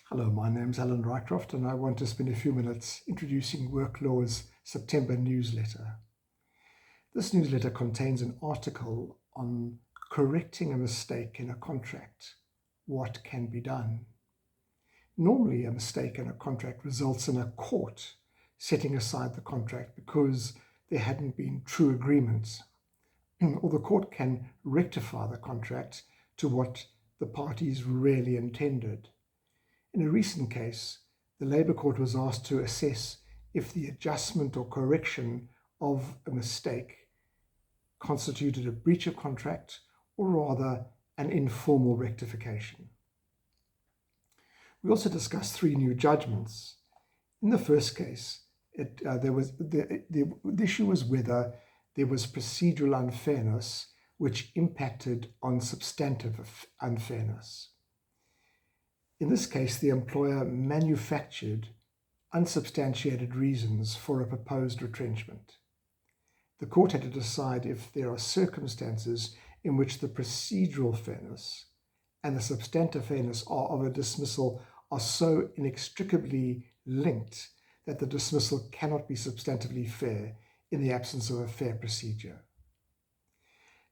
Hello, my name's Alan Rycroft and I want to spend a few minutes introducing Work Law's September newsletter. This newsletter contains an article on correcting a mistake in a contract. What can be done? Normally, a mistake in a contract results in a court setting aside the contract because there hadn't been true agreement, or the court can rectify the contract to what the parties really intended. In a recent case, the Labour Court was asked to assess if the adjustment or correction of a mistake constituted a breach of contract or rather an informal rectification. We also discussed three new judgments. In the first case, the issue was whether there was procedural unfairness which impacted on substantive unfairness. In this case, the employer manufactured unsubstantiated reasons for a proposed retrenchment. The court had to decide if there are circumstances in which the procedural fairness and the substantive fairness of a dismissal are so inextricably linked that the dismissal cannot be substantively fair in the absence of a fair procedure.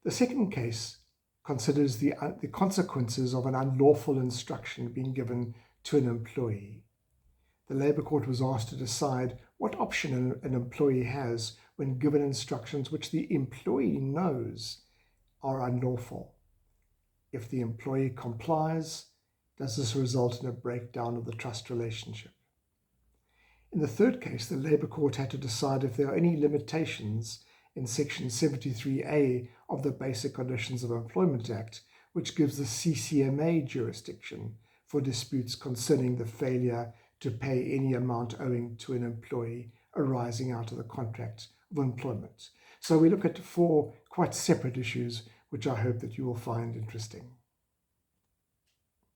The second case considers the consequences of an unlawful instruction being given to an employee. The Labour Court was asked to decide what option an employee has when given instructions which the employee knows are unlawful. If the employee complies, does this result in a breakdown of the trust relationship? In the third case, the Labour Court had to decide if there are any limitations in Section 73A of the Basic Conditions of Employment Act, which gives the CCMA jurisdiction for disputes concerning the failure to pay any amount owing to an employee arising out of the contract of employment. So we look at four quite separate issues, which I hope that you will find interesting.